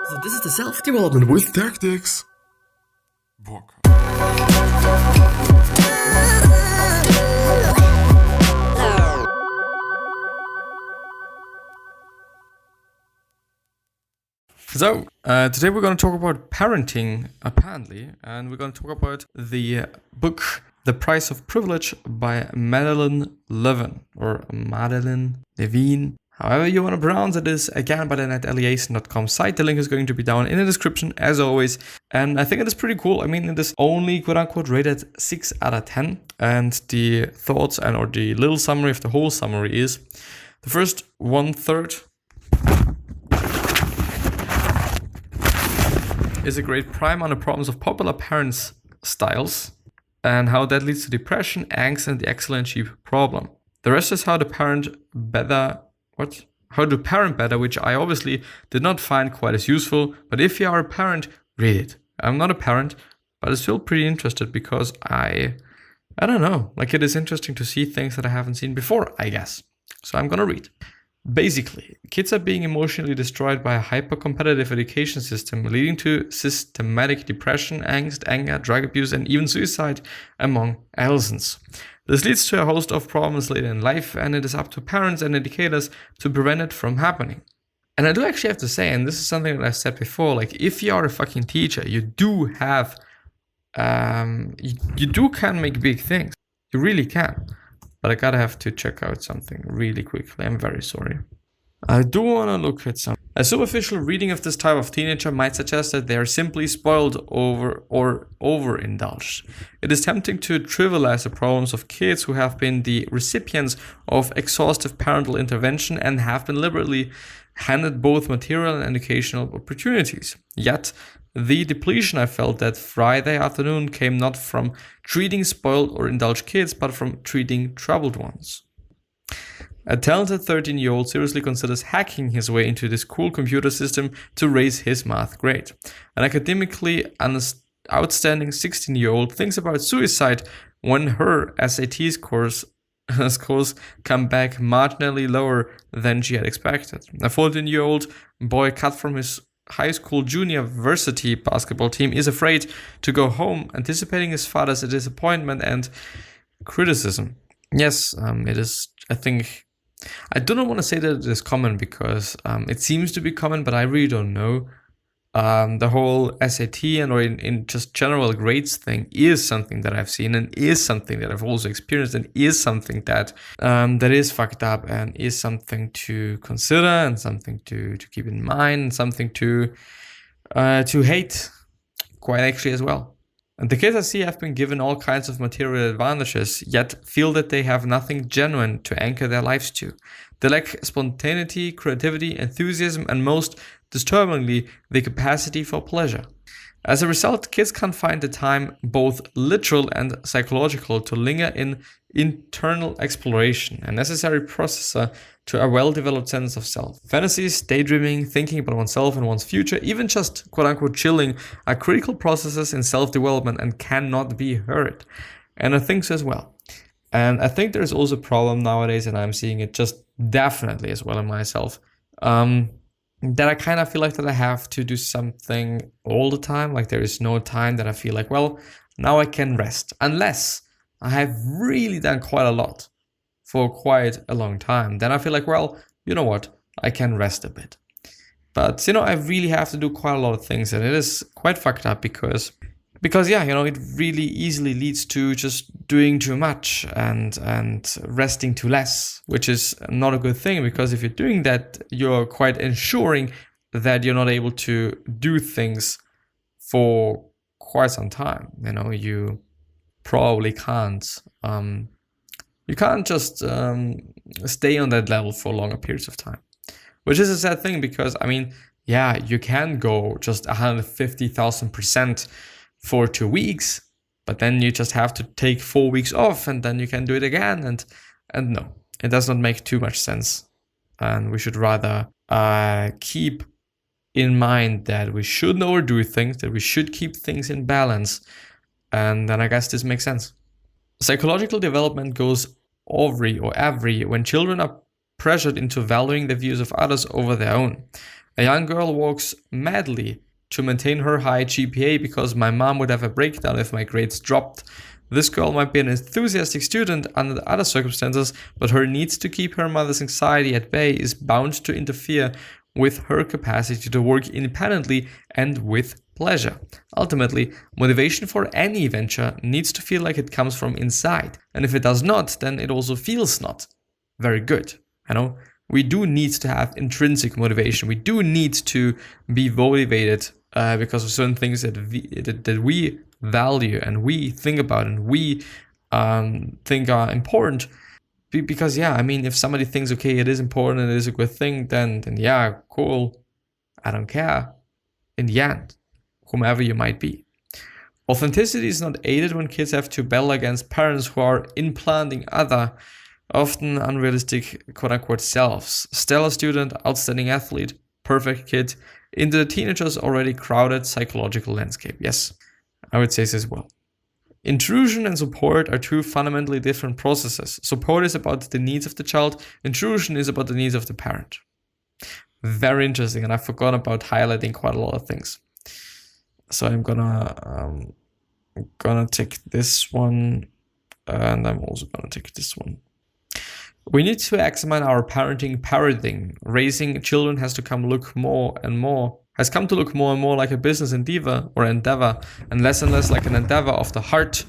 So this is the self-development with tactics book. So, today we're going to talk about parenting, apparently, and we're going to talk about the book The Price of Privilege by Madeline Levine, or Madeline Levine, however you want to pronounce it, is again by the netaliation.com site. The link is going to be down in the description, as always, and I think it is pretty cool. I mean, it is only quote-unquote rated 6 out of 10, and the thoughts or the little summary of the whole summary is the first 1/3 is a great primer on the problems of popular parents' styles and how that leads to depression, angst, and the excellent sheep problem. The rest is how to parent better, which I obviously did not find quite as useful, but if you are a parent, read it. I'm not a parent, but I'm still pretty interested because I don't know, like it is interesting to see things that I haven't seen before, I guess. So I'm gonna read. Basically, kids are being emotionally destroyed by a hyper-competitive education system, leading to systematic depression, angst, anger, drug abuse, and even suicide among adolescents. This leads to a host of problems later in life, and it is up to parents and educators to prevent it from happening. And I do actually have to say, and this is something that I've said before, like if you are a fucking teacher, you do have, you can make big things. You really can. But I gotta have to check out something really quickly. I'm very sorry. I do want to look at some. A superficial reading of this type of teenager might suggest that they are simply spoiled or overindulged. It is tempting to trivialize the problems of kids who have been the recipients of exhaustive parental intervention and have been liberally handed both material and educational opportunities. Yet, the depletion I felt that Friday afternoon came not from treating spoiled or indulged kids, but from treating troubled ones. A talented 13-year-old seriously considers hacking his way into this cool computer system to raise his math grade. An academically outstanding 16-year-old thinks about suicide when her SAT scores come back marginally lower than she had expected. A 14-year-old boy cut from his high school junior varsity basketball team is afraid to go home, anticipating his father's disappointment and criticism. Yes, it is, I think, I do not want to say that it is common because it seems to be common, but I really don't know. The whole SAT or in just general grades thing is something that I've seen and is something that I've also experienced and is something that that is fucked up and is something to consider and something to keep in mind and something to hate quite actually as well. And the kids I see have been given all kinds of material advantages, yet feel that they have nothing genuine to anchor their lives to. They lack spontaneity, creativity, enthusiasm, and most disturbingly, the capacity for pleasure. As a result, kids can't find the time, both literal and psychological, to linger in internal exploration, a necessary processor to a well-developed sense of self. Fantasies, daydreaming, thinking about oneself and one's future, even just quote-unquote chilling, are critical processes in self-development and cannot be hurried. And I think so as well. And I think there's also a problem nowadays, and I'm seeing it just definitely as well in myself, that I kind of feel like that I have to do something all the time. Like there is no time that I feel like, well, now I can rest. Unless I have really done quite a lot for quite a long time. Then I feel like, well, you know what? I can rest a bit. But, I really have to do quite a lot of things. And it is quite fucked up because yeah, it really easily leads to just doing too much and resting too less, which is not a good thing, because if you're doing that, you're quite ensuring that you're not able to do things for quite some time. You probably can't. You can't just stay on that level for longer periods of time, which is a sad thing because, yeah, you can go just 150,000% for 2 weeks, but then you just have to take 4 weeks off and then you can do it again. And no, it does not make too much sense. And we should rather keep in mind that we shouldn't overdo things, that we should keep things in balance. And then I guess this makes sense. Psychological development goes every when children are pressured into valuing the views of others over their own. A young girl works madly to maintain her high GPA because my mom would have a breakdown if my grades dropped. This girl might be an enthusiastic student under other circumstances, but her needs to keep her mother's anxiety at bay is bound to interfere with her capacity to work independently and with pleasure. Ultimately, motivation for any venture needs to feel like it comes from inside. And if it does not, then it also feels not very good. We do need to have intrinsic motivation. We do need to be motivated because of certain things that we value and we think about and we think are important. Because if somebody thinks, okay, it is important and it is a good thing, then yeah, cool, I don't care. In the end, whomever you might be. Authenticity is not aided when kids have to battle against parents who are implanting other, often unrealistic quote-unquote selves. Stellar student, outstanding athlete, perfect kid, into the teenager's already crowded psychological landscape. Yes, I would say this as well. Intrusion and support are two fundamentally different processes. Support is about the needs of the child. Intrusion is about the needs of the parent. Very interesting, and I forgot about highlighting quite a lot of things. So I'm gonna take this one, and I'm also gonna take this one. We need to examine our parenting paradigm. Raising children has come to look more and more like a business endeavor, and less like an endeavor of the heart.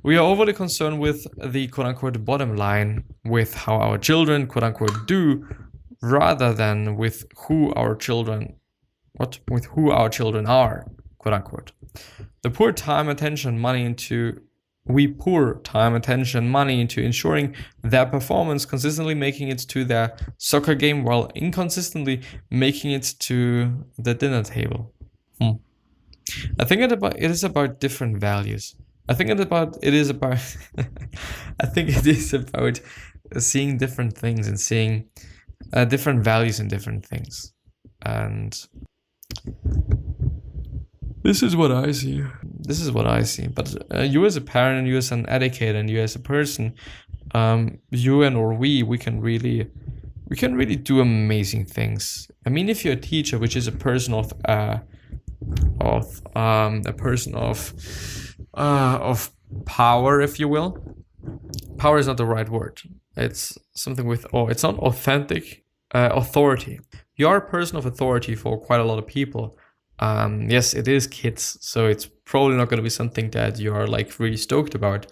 We are overly concerned with the quote-unquote bottom line, with how our children quote-unquote do, rather than with who our children are, quote-unquote. We pour time, attention, money into ensuring their performance, consistently making it to their soccer game while inconsistently making it to the dinner table. I think it is about different values. I think it is about seeing different things and seeing different values in different things. And this is what I see. But you as a parent, you as an educator, and you as a person, we can really do amazing things. If you're a teacher, which is a person of power, if you will. Power is not the right word. It's something with it's not authentic authority. You are a person of authority for quite a lot of people. Yes, it is kids, so it's probably not going to be something that you are really stoked about,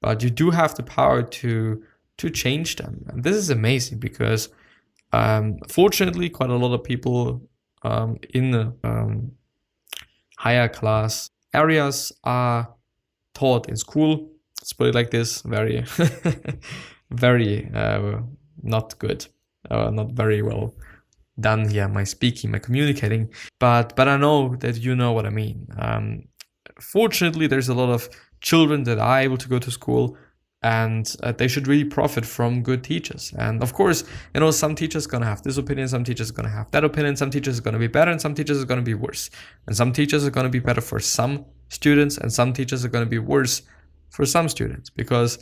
but you do have the power to change them. And this is amazing because fortunately quite a lot of people in the higher class areas are taught in school. Let's put it like this, very very not good, not very well done here, my speaking, my communicating, but I know that you know what I mean. Fortunately, there's a lot of children that are able to go to school, and they should really profit from good teachers. And of course, some teachers are going to have this opinion, some teachers are going to have that opinion, some teachers are going to be better, and some teachers are going to be worse. And some teachers are going to be better for some students, and some teachers are going to be worse for some students, because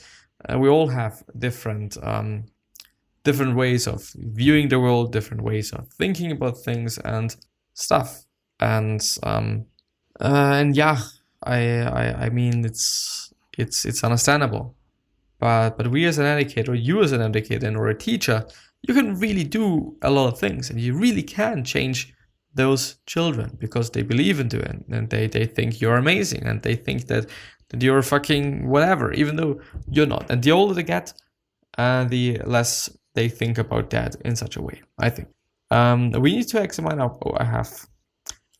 we all have different ways of viewing the world, different ways of thinking about things and stuff. And yeah, I mean, it's understandable. But we as an educator, or you as an educator or a teacher, you can really do a lot of things, and you really can change those children because they believe in doing it, and they think you're amazing, and they think that you're fucking whatever, even though you're not. And the older they get, the less they think about that in such a way, I think. We need to examine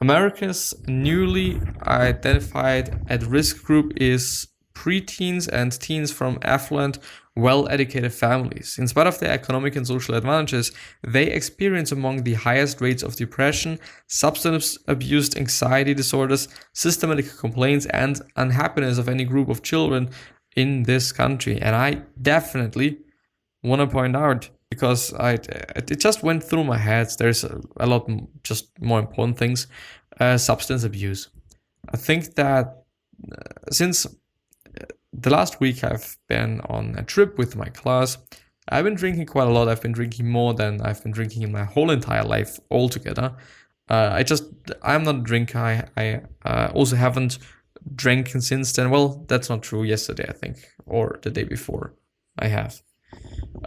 America's newly identified at-risk group is preteens and teens from affluent, well-educated families. In spite of their economic and social advantages, they experience among the highest rates of depression, substance abuse, anxiety disorders, systematic complaints, and unhappiness of any group of children in this country. And I definitely want to point out, because it just went through my head, there's a lot just more important things. Substance abuse. I think that since the last week I've been on a trip with my class I've been drinking quite a lot. I've been drinking more than I've been drinking in my whole entire life altogether. I'm not a drinker. I also haven't drank since then. Well, that's not true. Yesterday, I think, or the day before, I have.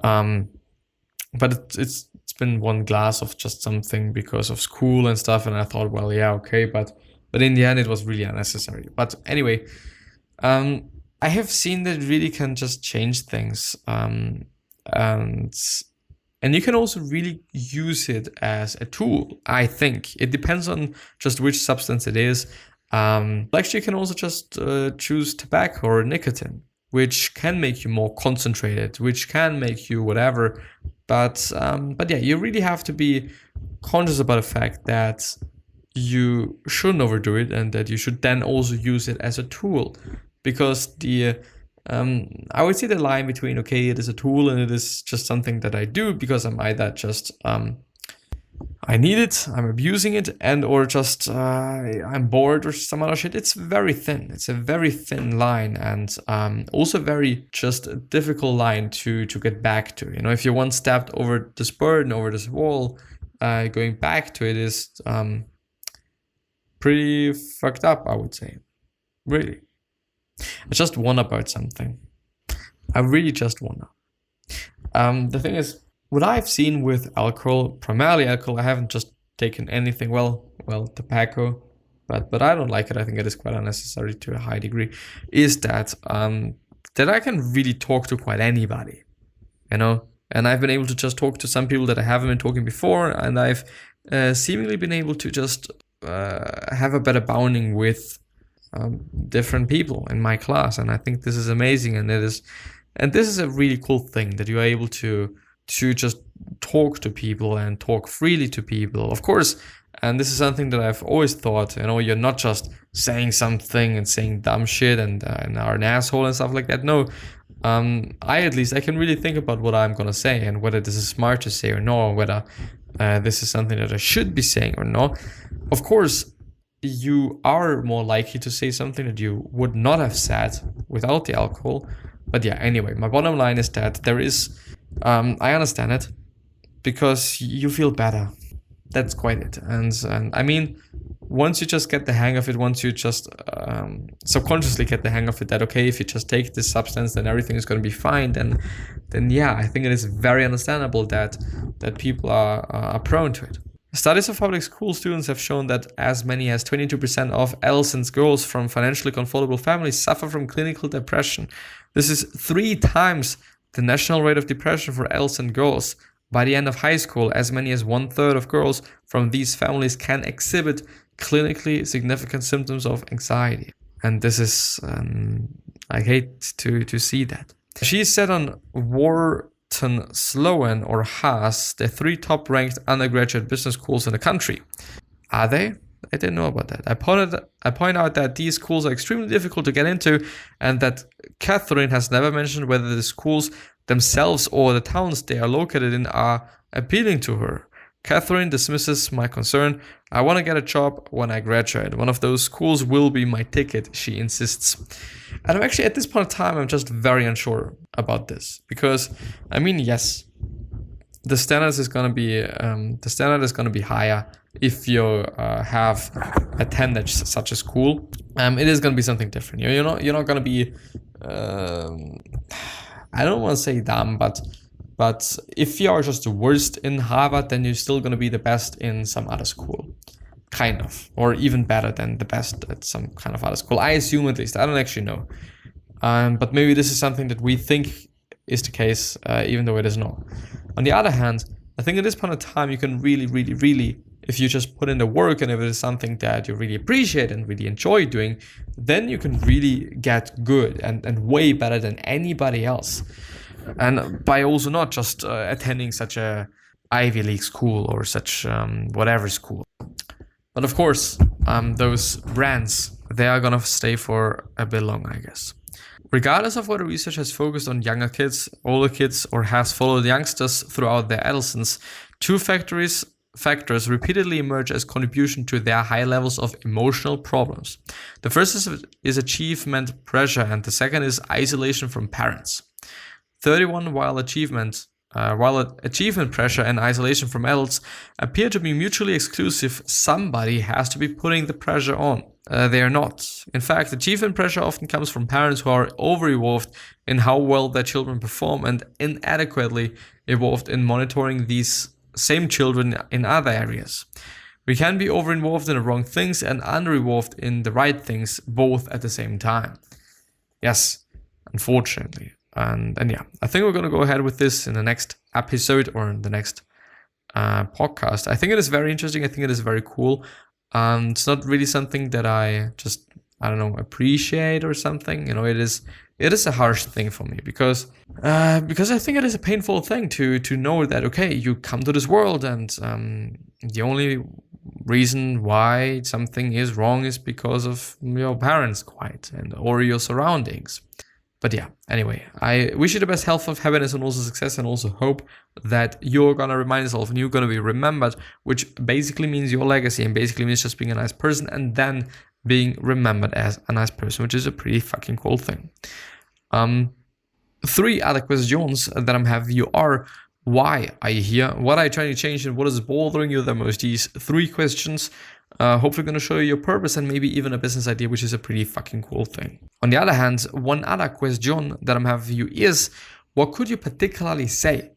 But it's been one glass of just something because of school and stuff, and I thought, well, yeah, okay, but in the end, it was really unnecessary. But anyway, I have seen that it really can just change things, and you can also really use it as a tool. I think it depends on just which substance it is. Actually, you can also just choose tobacco or nicotine, which can make you more concentrated, which can make you whatever. But yeah, you really have to be conscious about the fact that you shouldn't overdo it, and that you should then also use it as a tool, because I would say the line between, okay, it is a tool and it is just something that I do because I'm either just I need it, I'm abusing it, and or just I'm bored or some other shit. It's very thin. It's a very thin line, and also very just a difficult line to get back to. You know, if you once stepped over this burden, over this wall, going back to it is pretty fucked up, I would say. Really. I just wonder about something. I really just wonder. The thing is, what I've seen with alcohol, primarily alcohol, I haven't just taken anything, well, tobacco, but I don't like it. I think it is quite unnecessary to a high degree, is that I can really talk to quite anybody, you know? And I've been able to just talk to some people that I haven't been talking before, and I've seemingly been able to just have a better bonding with different people in my class. And I think this is amazing, and this is a really cool thing, that you are able to just talk to people and talk freely to people, of course. And this is something that I've always thought, you know, you're not just saying something and saying dumb shit and are an asshole and stuff like that. No, I can really think about what I'm gonna say, and whether this is smart to say or no, or whether this is something that I should be saying or no. Of course, you are more likely to say something that you would not have said without the alcohol. But yeah, anyway, my bottom line is that there is, I understand it, because you feel better. That's quite it. And I mean, once you just get the hang of it, once you just subconsciously get the hang of it, that okay, if you just take this substance, then everything is going to be fine, then yeah, I think it is very understandable that people are prone to it. Studies of public school students have shown that as many as 22% of adolescent girls from financially comfortable families suffer from clinical depression. This is 3 times the national rate of depression for adolescent girls. By the end of high school, as many as 1/3 of girls from these families can exhibit clinically significant symptoms of anxiety. And this is, I hate to see that. She said on Wharton Sloan or Haas, the 3 top-ranked undergraduate business schools in the country. Are they? I didn't know about that. I point out that these schools are extremely difficult to get into, and that Catherine has never mentioned whether the schools themselves or the towns they are located in are appealing to her. Catherine dismisses my concern. I want to get a job when I graduate. One of those schools will be my ticket, she insists. And I'm actually, at this point in time, I'm just very unsure about this. Because, I mean, yes, the standard is going to be higher if you have attended such a school. It is going to be something different. You're not going to be, I don't want to say dumb, but if you are just the worst in Harvard, then you're still going to be the best in some other school, kind of, or even better than the best at some kind of other school. I assume, at least. I don't actually know, but maybe this is something that we think is the case, even though it is not. On the other hand, I think at this point in time, you can really, really, really, if you just put in the work, and if it is something that you really appreciate and really enjoy doing, then you can really get good and way better than anybody else. And by also not just attending such a Ivy League school or such whatever school. But of course, those brands, they are gonna stay for a bit longer, I guess. Regardless of whether research has focused on younger kids, older kids, or has followed youngsters throughout their adolescence, 2 factors repeatedly emerge as contribution to their high levels of emotional problems. The first is achievement pressure, and the second is isolation from parents. 31, while achievement pressure and isolation from adults appear to be mutually exclusive, somebody has to be putting the pressure on. They are not. In fact, achievement pressure often comes from parents who are over-involved in how well their children perform and inadequately involved in monitoring these same children in other areas. We can be over-involved in the wrong things and under-involved in the right things, both at the same time. Yes, unfortunately. And yeah, I think we're going to go ahead with this in the next episode or in the next podcast. I think it is very interesting. I think it is very cool. It's not really something that I don't know, appreciate or something. You know, it is a harsh thing for me because I think it is a painful thing to know that, okay, you come to this world and the only reason why something is wrong is because of your parents or your surroundings. But yeah, anyway, I wish you the best health, happiness, and also success, and also hope that you're gonna remind yourself and you're gonna be remembered, which basically means your legacy and basically means just being a nice person and then being remembered as a nice person, which is a pretty fucking cool thing. 3 other questions that I'm having you are: why are you here? What are you trying to change? And what is bothering you the most? These 3 questions. Hopefully going to show you your purpose and maybe even a business idea, which is a pretty fucking cool thing. On the other hand, one other question that I'm having you is: what could you particularly say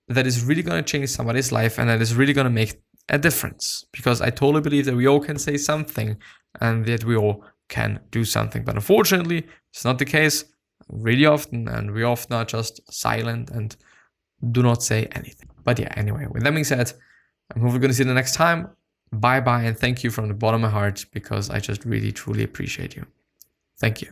that is really going to change somebody's life and that is really going to make a difference? Because I totally believe that we all can say something and that we all can do something. But unfortunately, it's not the case really often, and we often are just silent and do not say anything. But yeah, anyway, with that being said, I'm hopefully going to see you the next time. Bye-bye, and thank you from the bottom of my heart, because I just really, truly appreciate you. Thank you.